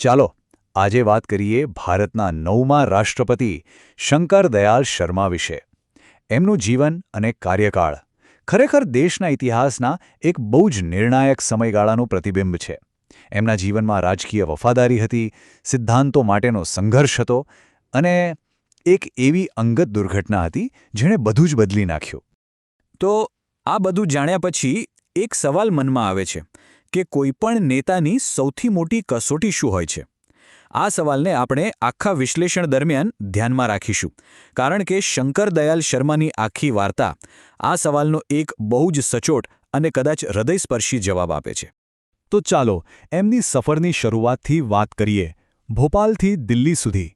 ચાલો આજે વાત કરીએ ભારતના 9મા રાષ્ટ્રપતિ શંકર દયાળ શર્મા વિશે. એમનું જીવન અને કાર્યકાળ ખરેખર દેશના ઇતિહાસના એક બહુ જ નિર્ણાયક સમયગાળાનું પ્રતિબિંબ છે. એમના જીવનમાં રાજકીય વફાદારી હતી, સિદ્ધાંતો માટેનો સંઘર્ષ હતો અને એક એવી અંગત દુર્ઘટના હતી જેણે બધું જ બદલી નાખ્યું. તો આ બધું જાણ્યા પછી એક સવાલ મનમાં આવે છે કે કોઈપણ નેતાની સૌથી મોટી કસોટી શું હોય છે. આ સવાલને આપણે આખા વિશ્લેષણ દરમિયાન ધ્યાનમાં રાખીશું, કારણ કે શંકર દયાળ શર્માની આખી વાર્તા આ સવાલનો એક બહુ જ સચોટ અને કદાચ હૃદયસ્પર્શી જવાબ આપે છે. તો ચાલો એમની સફરની શરૂઆતથી વાત કરીએ, ભોપાલથી દિલ્હી સુધી.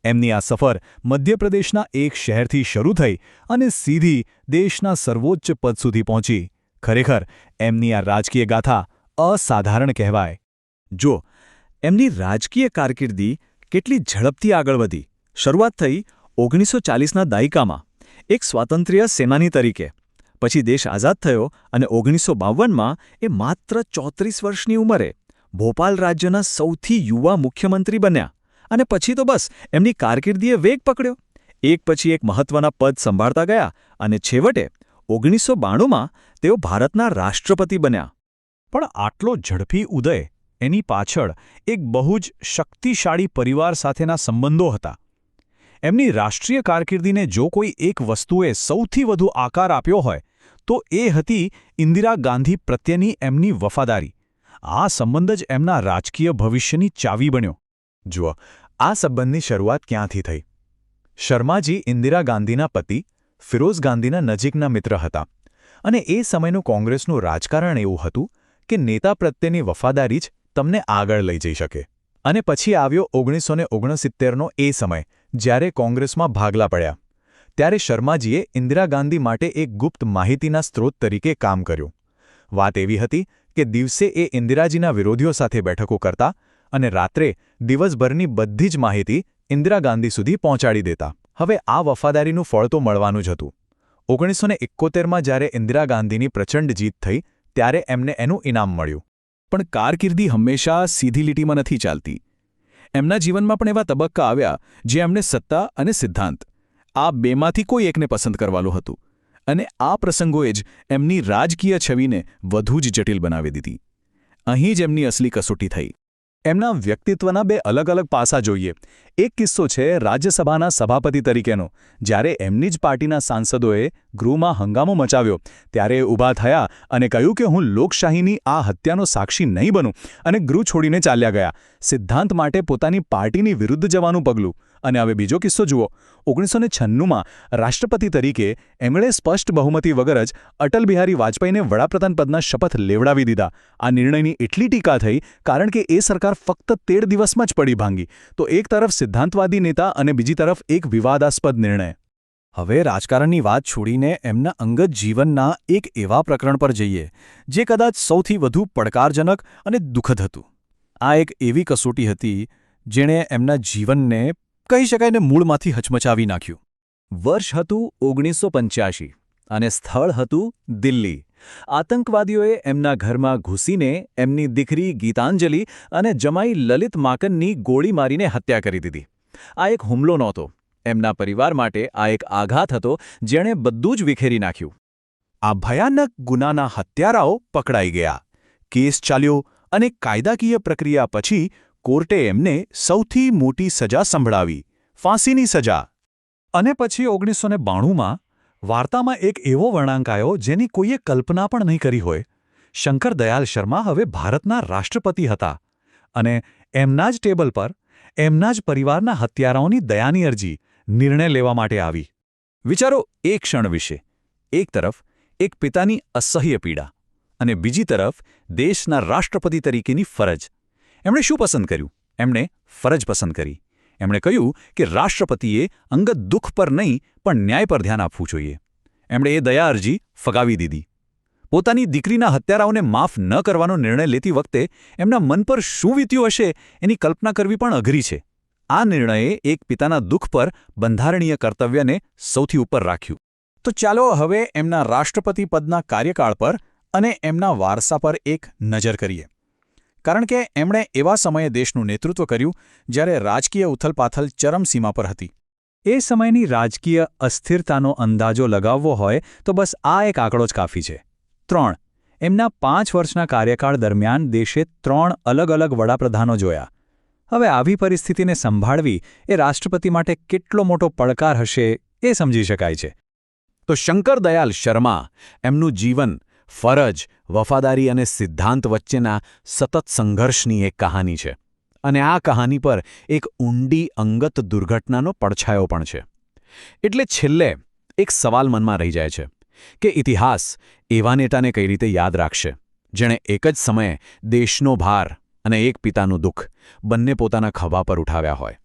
એમની આ સફર મધ્યપ્રદેશના એક શહેરથી શરૂ થઈ અને સીધી દેશના સર્વોચ્ચ પદ સુધી પહોંચી. ખરેખર એમની આ રાજકીય ગાથા અસાધારણ કહેવાય. જો એમની રાજકીય કારકિર્દી કેટલી ઝડપથી આગળ વધી. શરૂઆત થઈ 1940ના દાયકામાં એક સ્વાતંત્ર્ય સેનાની તરીકે. પછી દેશ આઝાદ થયો અને 1952માં એ માત્ર 34 વર્ષની ઉંમરે ભોપાલ રાજ્યના સૌથી યુવા મુખ્યમંત્રી બન્યા. અને પછી તો બસ એમની કારકિર્દીએ વેગ પકડ્યો. એક પછી એક મહત્વના પદ સંભાળતા ગયા અને છેવટે 1992માં તેઓ ભારતના રાષ્ટ્રપતિ બન્યા. પણ આટલો ઝડપી ઉદય એની પાછળ એક બહુ જ શક્તિશાળી પરિવાર સાથેના સંબંધો હતા. એમની રાષ્ટ્રીય કારકિર્દીને જો કોઈ એક વસ્તુએ સૌથી વધુ આકાર આપ્યો હોય તો એ હતી ઇન્દિરા ગાંધી પ્રત્યેની એમની વફાદારી. આ સંબંધ જ એમના રાજકીય ભવિષ્યની ચાવી બન્યો. જુઓ, આ સંબંધની શરૂઆત ક્યાંથી થઈ? શર્માજી ઇન્દિરા ગાંધીના પતિ ફિરોઝ ગાંધીના નજીકના મિત્ર હતા અને એ સમયનું કોંગ્રેસનું રાજકારણ એવું હતું કે નેતા પ્રત્યેની વફાદારી જ તમને આગળ લઈ જઈ શકે. અને પછી આવ્યો 1969નો એ સમય જ્યારે કોંગ્રેસમાં ભાગલા પડ્યા. ત્યારે શર્માજીએ ઇન્દિરા ગાંધી માટે એક ગુપ્ત માહિતીના સ્ત્રોત તરીકે કામ કર્યું. વાત એવી હતી કે દિવસે એ ઇન્દિરાજીના વિરોધીઓ સાથે બેઠકો કરતા અને રાત્રે દિવસભરની બધી જ માહિતી ઇન્દિરા ગાંધી સુધી પહોંચાડી દેતા. હવે આ વફાદારીનું ફળ તો મળવાનું જ હતું. 1971માં જ્યારે ઇન્દિરા ગાંધીની પ્રચંડ જીત થઈ ત્યારે એમને એનું ઇનામ મળ્યું. પણ કારકિર્દી હંમેશા સીધી લીટીમાં નથી ચાલતી. એમના જીવનમાં પણ એવા તબક્કા આવ્યા જે એમને સત્તા અને સિદ્ધાંત આ બેમાંથી કોઈ એકને પસંદ કરવાનું હતું. અને આ પ્રસંગોએ જ એમની રાજકીય છબીને વધુ જ જટિલ બનાવી દીધી. અહીં જ એમની અસલી કસોટી થઈ. એમના વ્યક્તિત્વના બે અલગ અલગ પાસા જોઈએ. એક કિસ્સો છે રાજ્યસભાના સભાપતિ તરીકેનો. જ્યારે એમની જ પાર્ટીના સાંસદોએ ગૃહમાં હંગામો મચાવ્યો ત્યારે એ ઊભા થયા અને કહ્યું કે હું લોકશાહીની આ હત્યાનો સાક્ષી નહીં બનું, અને ગૃહ છોડીને ચાલ્યા ગયા. સિદ્ધાંત માટે પોતાની પાર્ટીની વિરુદ્ધ જવાનું પગલું. અને હવે બીજો કિસ્સો જુઓ. 1996માં રાષ્ટ્રપતિ તરીકે એમણે સ્પષ્ટ બહુમતી વગર જ અટલ બિહારી વાજપેયીને વડાપ્રધાન પદના શપથ લેવડાવી દીધા. આ નિર્ણયની એટલી ટીકા થઈ કારણ કે એ સરકાર ફક્ત 13 દિવસમાં જ પડી ભાંગી. તો એક તરફ સિદ્ધાંતવાદી નેતા અને બીજી તરફ એક વિવાદાસ્પદ નિર્ણય. હવે રાજકારણની વાત છોડીને એમના અંગત જીવનના એક એવા પ્રકરણ પર જઈએ જે કદાચ સૌથી વધુ પડકારજનક અને દુઃખદ હતું. આ એક એવી કસોટી હતી જેણે એમના જીવનને કહી શકાય ને મૂળમાંથી હચમચાવી નાખ્યું. વર્ષ હતું 1985 અને સ્થળ હતું દિલ્હી. આતંકવાદીઓએ એમના ઘરમાં ઘૂસીને એમની દીકરી ગીતાંજલિ અને જમાઈ લલિત માકનની ગોળી મારીને હત્યા કરી દીધી. આ એક હુમલો નહોતો. એમના પરિવાર માટે આ એક આઘાત હતો જેણે બધું જ વિખેરી નાખ્યું. આ ભયાનક ગુનાના હત્યારાઓ પકડાઈ ગયા. કેસ ચાલ્યો અને કાયદાકીય પ્રક્રિયા પછી કોર્ટે એમને સૌથી મોટી સજા સંભળાવી, ફાંસીની સજા. અને પછી 1992માં વાર્તામાં એક એવો વળાંક આવ્યો જેની કોઈએ કલ્પના પણ નહીં કરી હોય. શંકર દયાળ શર્મા હવે ભારતના રાષ્ટ્રપતિ હતા અને એમના જ ટેબલ પર એમના જ પરિવારના હત્યારાઓની દયાની અરજી નિર્ણય લેવા માટે આવી. વિચારો એ ક્ષણ વિશે. એક તરફ એક પિતાની અસહ્ય પીડા અને બીજી તરફ દેશના રાષ્ટ્રપતિ તરીકેની ફરજ. એમણે શું પસંદ કર્યું? એમણે ફરજ પસંદ કરી. એમણે કહ્યું કે રાષ્ટ્રપતિએ અંગત દુઃખ પર નહીં પણ ન્યાય પર ધ્યાન આપવું જોઈએ. એમણે એ દયા અરજી ફગાવી દીધી. પોતાની દીકરીના હત્યારાઓને માફ ન કરવાનો નિર્ણય લેતી વખતે એમના મન પર શું વીત્યું હશે એની કલ્પના કરવી પણ અઘરી છે. આ નિર્ણયે એક પિતાના દુઃખ પર બંધારણીય કર્તવ્યને સૌથી ઉપર રાખ્યું. તો ચાલો હવે એમના રાષ્ટ્રપતિ પદના કાર્યકાળ પર અને એમના વારસા પર એક નજર કરીએ. કારણ કે એમણે એવા સમયે દેશનું નેતૃત્વ કર્યું જ્યારે રાજકીય ઉથલપાથલ ચરમસીમા પર હતી. એ સમયની રાજકીય અસ્થિરતાનો અંદાજો લગાવવો હોય તો બસ આ એક આંકડો જ કાફી છે. 3. એમના 5 વર્ષના કાર્યકાળ દરમિયાન દેશે 3 અલગ અલગ વડાપ્રધાનો જોયા. હવે આવી પરિસ્થિતિને સંભાળવી એ રાષ્ટ્રપતિ માટે કેટલો મોટો પડકાર હશે એ સમજી શકાય છે. તો શંકરદયાળ શર્મા એમનું જીવન ફરજ, વફાદારી અને સિદ્ધાંત વચ્ચેના સતત સંઘર્ષની એક કહાની છે. અને આ કહાની પર એક ઊંડી અંગત દુર્ઘટનાનો પડછાયો પણ છે. એટલે છેલ્લે એક સવાલ મનમાં રહી જાય છે કે ઇતિહાસ એવા નેતાને કઈ રીતે યાદ રાખશે જેણે એક જ સમયે દેશનો ભાર અને એક પિતાનું દુઃખ બંને પોતાના ખભા પર ઉઠાવ્યા હોય.